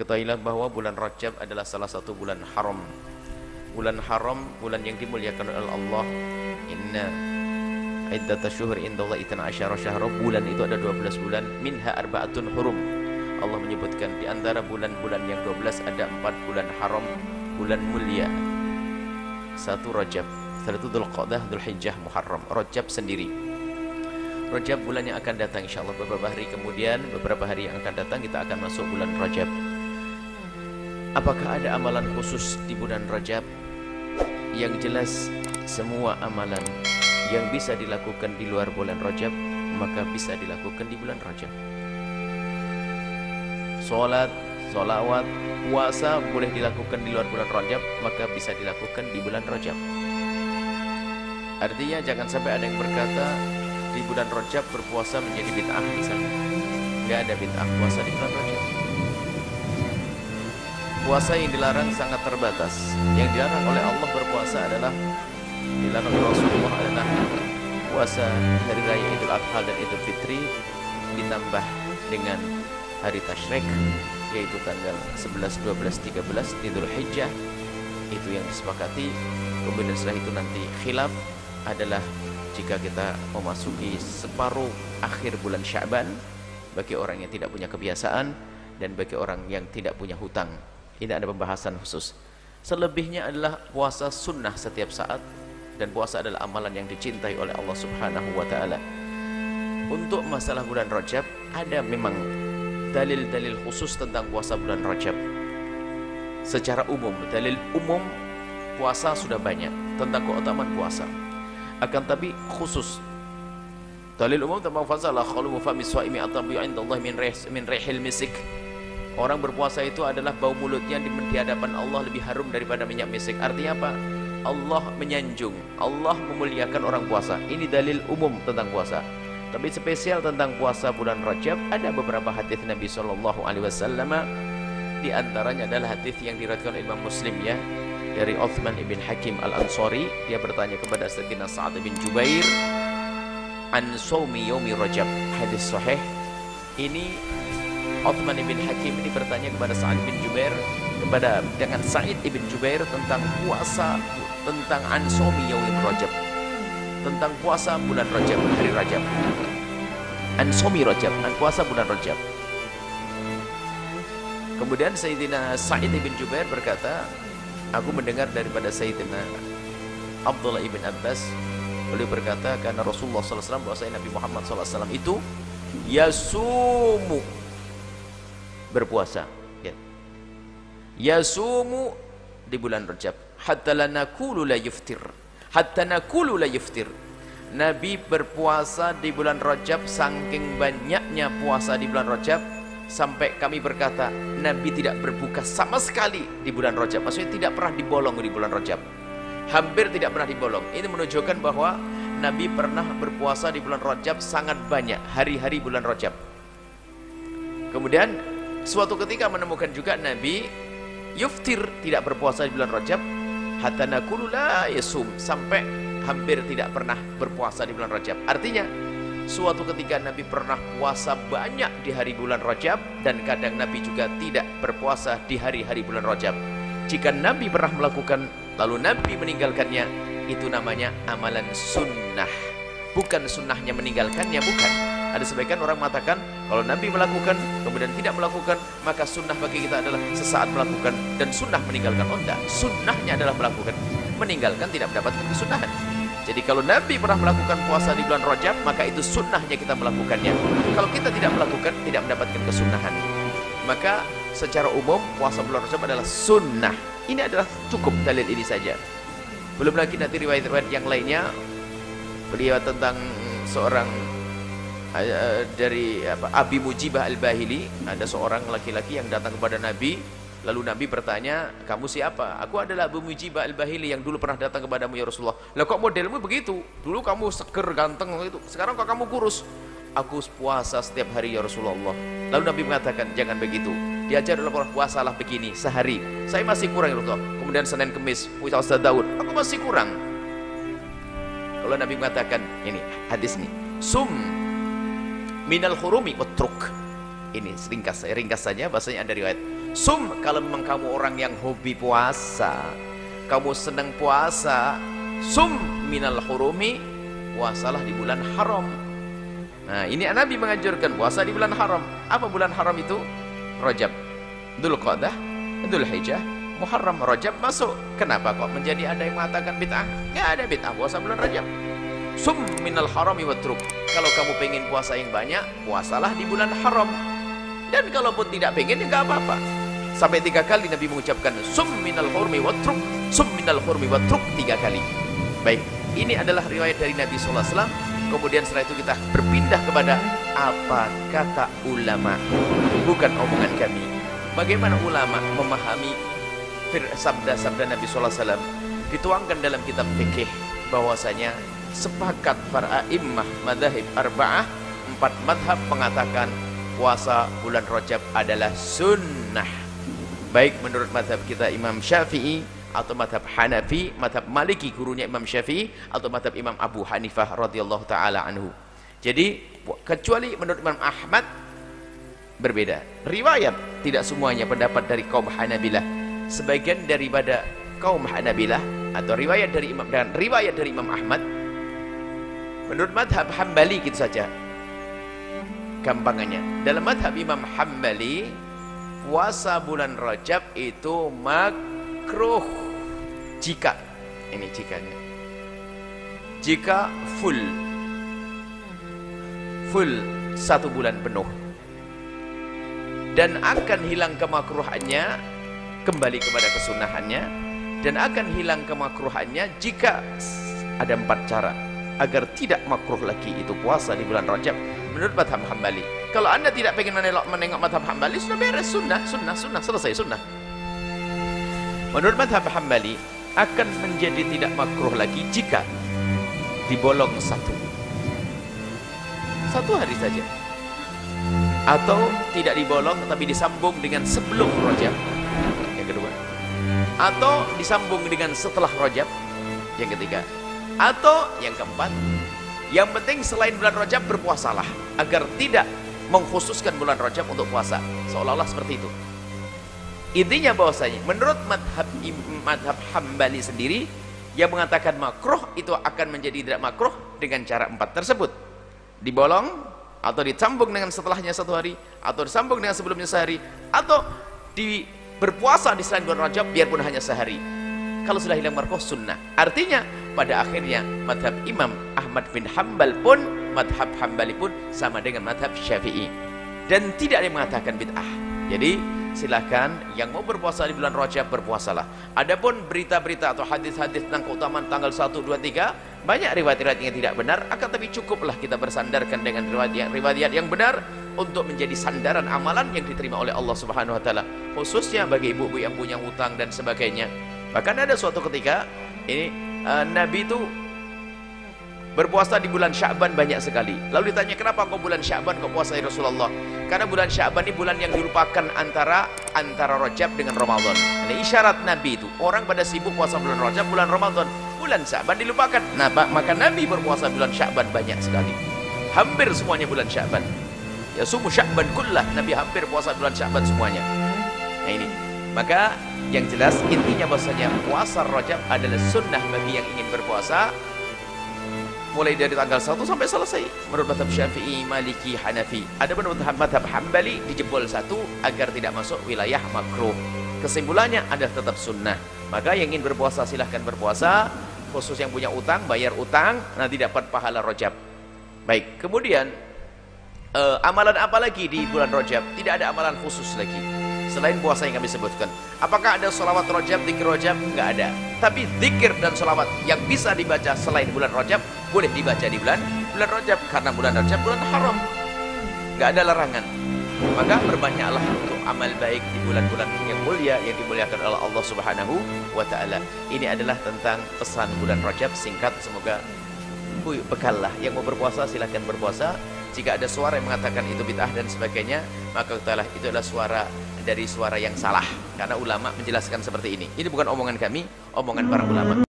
Ketahuilah bahwa bulan Rajab adalah salah satu bulan haram. Bulan haram, bulan yang dimuliakan oleh Allah. Inna iddatash syuhuri indallahi 12 syahra. Bulan itu ada 12 bulan, minha arba'atun hurum. Allah menyebutkan di antara bulan-bulan yang 12 ada 4 bulan haram, bulan mulia. Satu Rajab, satu Dzulqa'dah, Dzulhijjah, Muharram. Rajab sendiri. Rajab bulan yang akan datang insyaallah beberapa hari kemudian, beberapa hari yang akan datang kita akan masuk bulan Rajab. Apakah ada amalan khusus di bulan Rajab? Yang jelas semua amalan yang bisa dilakukan di luar bulan Rajab maka bisa dilakukan di bulan Rajab. Salat, salawat, puasa boleh dilakukan di luar bulan Rajab maka bisa dilakukan di bulan Rajab. Artinya jangan sampai ada yang berkata di bulan Rajab berpuasa menjadi bid'ah misalnya. Enggak ada bid'ah puasa di bulan Rajab. Puasa yang dilarang sangat terbatas. Yang dilarang oleh Allah berpuasa adalah, dilarang oleh Rasulullah adalah puasa hari raya Idul Adha dan Idul Fitri ditambah dengan hari tasyrik yaitu tanggal 11, 12, 13 Idul Hijjah. Itu yang disepakati. Kemudian setelah itu nanti khilaf adalah jika kita memasuki separuh akhir bulan Sya'ban bagi orang yang tidak punya kebiasaan dan bagi orang yang tidak punya hutang. Ini ada pembahasan khusus. Selebihnya adalah puasa sunnah setiap saat dan puasa adalah amalan yang dicintai oleh Allah Subhanahu wa taala. Untuk masalah bulan Rajab ada memang dalil-dalil khusus tentang puasa bulan Rajab. Secara umum, dalil umum puasa sudah banyak tentang keutamaan puasa. Akan tapi khusus dalil umum tentang puasa la khalu fami shaimi atabi indallahi min rihil misik. Orang berpuasa itu adalah bau mulutnya di hadapan Allah lebih harum daripada minyak misik. Artinya apa? Allah menyanjung, Allah memuliakan orang puasa. Ini dalil umum tentang puasa. Tapi spesial tentang puasa bulan Rajab ada beberapa hadis Nabi sallallahu alaihi wasallam. Di antaranya adalah hadis yang diriwayatkan oleh Imam Muslim ya, dari Uthman ibn Hakim Al-Ansari. Dia bertanya kepada Sayyidina Sa'ad bin Jubair an shaumi yaumi Rajab. Hadis sahih. Ini Uthman ibn Hakim ini bertanya kepada Sa'ad bin Jubair dengan Sa'id ibn Jubair tentang puasa, tentang an shaumi yaumi Rajab, tentang puasa bulan Rajab, hari Rajab. An shaumi Rajab, an puasa bulan Rajab. Kemudian Sayyidina Sa'id ibn Jubair berkata, aku mendengar daripada Sayyidina Abdullah ibn Abbas, beliau berkata karena Rasulullah SAW, bahwasanya Nabi Muhammad SAW itu yasumu, berpuasa ya. Yasumu di bulan Rajab hatta la nakulu la yuftir, hatta nakulu la yuftir. Nabi berpuasa di bulan Rajab, saking banyaknya puasa di bulan Rajab sampai kami berkata Nabi tidak berbuka sama sekali di bulan Rajab. Maksudnya tidak pernah dibolong di bulan Rajab, hampir tidak pernah dibolong. Ini menunjukkan bahwa Nabi pernah berpuasa di bulan Rajab sangat banyak, hari-hari bulan Rajab. Kemudian suatu ketika menemukan juga Nabi yuftir, tidak berpuasa di bulan Rajab, hatta naqulu la yasum, sampai hampir tidak pernah berpuasa di bulan Rajab. Artinya suatu ketika Nabi pernah puasa banyak di hari bulan Rajab dan kadang Nabi juga tidak berpuasa di hari-hari bulan Rajab. Jika Nabi pernah melakukan lalu Nabi meninggalkannya, itu namanya amalan sunnah, bukan sunnahnya meninggalkannya, bukan. Ada sebagian orang mengatakan kalau Nabi melakukan kemudian tidak melakukan maka sunnah bagi kita adalah sesaat melakukan dan sunnah meninggalkan. Oh enggak, sunnahnya adalah melakukan, meninggalkan tidak mendapatkan kesunahan. Jadi kalau Nabi pernah melakukan puasa di bulan Rajab maka itu sunnahnya kita melakukannya. Kalau kita tidak melakukan tidak mendapatkan kesunahan. Maka secara umum puasa bulan Rajab adalah sunnah. Ini adalah cukup dalil ini saja. Belum lagi nanti riwayat-riwayat yang lainnya. Beliau tentang seorang dari Abi Mujibah Al-Bahili, ada seorang laki-laki yang datang kepada Nabi, lalu Nabi bertanya, kamu siapa? Aku adalah Abu Mujibah Al-Bahili yang dulu pernah datang kepadamu ya Rasulullah. Lah kok modelmu begitu? Dulu kamu seger ganteng itu, sekarang kok kamu kurus? Aku puasa setiap hari ya Rasulullah. Lalu Nabi mengatakan, jangan begitu, diajar oleh Allah, puasalah begini sehari. Saya masih kurang ya Rasulullah. Kemudian Senin Kemis puasa Daud, aku masih kurang. Kalau Nabi mengatakan ini hadis nih, sum minal hurumi watruk, Ini ringkas saja bahasanya ada riwayat. Sum, kalau memang kamu orang yang hobi puasa, kamu senang puasa, sum minal hurumi, puasalah di bulan haram. Nah, ini Nabi menganjurkan puasa di bulan haram. Apa bulan haram itu? Rajab, Dzulqa'dah, Dzulhijjah, Muharram, Rajab masuk. Kenapa kok menjadi ada yang mengatakan bid'ah? Nggak ada bid'ah puasa bulan Rajab. Sum minal harami watruk. Kalau kamu pengen puasa yang banyak, puasalah di bulan haram. Dan kalaupun tidak pengen, ya nggak apa-apa. Sampai 3 kali Nabi mengucapkan sum minal hurmi watruk, sum minal hurmi watruk 3 kali. Baik, ini adalah riwayat dari Nabi SAW. Kemudian setelah itu kita berpindah kepada apa kata ulama, bukan omongan kami. Bagaimana ulama memahami sabda-sabda Nabi SAW dituangkan dalam kitab fikih, bahwasanya sepakat para a'immah madzhab arba'ah, 4 madhab mengatakan puasa bulan Rajab adalah sunnah. Baik menurut madhab kita Imam Syafi'i, atau madhab Hanafi, madhab Maliki gurunya Imam Syafi'i, atau madhab Imam Abu Hanifah radhiyallahu ta'ala anhu. Jadi kecuali menurut Imam Ahmad berbeda riwayat, tidak semuanya pendapat dari kaum Hanabilah. Sebagian daripada kaum Hanabilah atau riwayat dari Imam dan riwayat dari Imam Ahmad menurut madhab Hambali, gitu saja gampangannya. Dalam madhab Imam Hambali, puasa bulan Rajab itu makruh jika, ini jikanya, jika full 1 bulan penuh, dan akan hilang kemakruhannya kembali kepada kesunahannya, dan akan hilang kemakruhannya jika ada 4 cara agar tidak makruh lagi itu puasa di bulan Rajab menurut madhab Hambali. Kalau anda tidak pengen menengok madhab Hambali, sudah beres, sunnah, selesai sunnah. Menurut madhab Hambali akan menjadi tidak makruh lagi jika dibolong 1 hari saja, atau tidak dibolong tapi disambung dengan sebelum Rajab, yang kedua, atau disambung dengan setelah Rajab, yang ketiga, atau yang keempat, yang penting selain bulan Rajab berpuasalah, agar tidak mengkhususkan bulan Rajab untuk puasa, seolah-olah seperti itu. Intinya bahwasanya menurut madhab Hambali sendiri, yang mengatakan makruh itu akan menjadi tidak makruh dengan cara 4 tersebut: dibolong, atau disambung dengan setelahnya 1 hari, atau disambung dengan sebelumnya sehari, atau berpuasa di selain bulan Rajab biarpun hanya sehari. Kalau sudah hilang makruh, sunnah. Artinya pada akhirnya madhab Imam Ahmad bin Hambal pun, madhab Hambali pun sama dengan madhab Syafi'i, dan tidak ada yang mengatakan bid'ah. Jadi silakan yang mau berpuasa di bulan Rajab berpuasalah. Adapun berita-berita atau hadis-hadis tentang keutamaan tanggal 1, 2, 3, banyak riwayat-riwayat yang tidak benar, akan tapi cukuplah kita bersandarkan dengan riwayat yang benar untuk menjadi sandaran amalan yang diterima oleh Allah Subhanahu wa taala, khususnya bagi ibu-ibu yang punya hutang dan sebagainya. Bahkan ada suatu ketika ini Nabi itu berpuasa di bulan Sya'ban banyak sekali. Lalu ditanya, kenapa kau bulan Sya'ban kau puasa ya Rasulullah? Karena bulan Sya'ban ini bulan yang dilupakan antara Rajab dengan Ramadan. Ini isyarat Nabi itu, orang pada sibuk puasa bulan Rajab, bulan Ramadan, bulan Sya'ban dilupakan. Nah, maka Nabi berpuasa bulan Sya'ban banyak sekali. Hampir semuanya bulan Sya'ban. Ya sumu Sya'ban kullah, Nabi hampir puasa bulan Sya'ban semuanya. Nah ini, maka yang jelas intinya bahwasanya puasa Rajab adalah sunnah bagi yang ingin berpuasa, mulai dari tanggal 1 sampai selesai menurut madhab Syafi'i, Maliki, Hanafi. Ada menurut madhab Hambali dijebol 1 agar tidak masuk wilayah makruh. Kesimpulannya adalah tetap sunnah. Maka yang ingin berpuasa silahkan berpuasa, khusus yang punya utang bayar utang, nanti dapat pahala Rajab. Baik, kemudian amalan apa lagi di bulan Rajab? Tidak ada amalan khusus lagi selain puasa yang kami sebutkan. Apakah ada sholawat Rajab, zikir Rajab? Enggak ada. Tapi zikir dan sholawat yang bisa dibaca selain bulan Rajab boleh dibaca di bulan Rajab, karena bulan Rajab bulan haram, enggak ada larangan. Maka berbanyaklah untuk amal baik di bulan-bulan yang mulia yang dimuliakan oleh Allah Subhanahu wa taala. Ini adalah tentang pesan bulan Rajab singkat, semoga bekallah. Yang mau berpuasa silahkan berpuasa. Jika ada suara yang mengatakan itu bid'ah dan sebagainya, maka ketahuilah itu adalah suara yang salah, karena ulama menjelaskan seperti ini. Ini bukan omongan kami, omongan para ulama.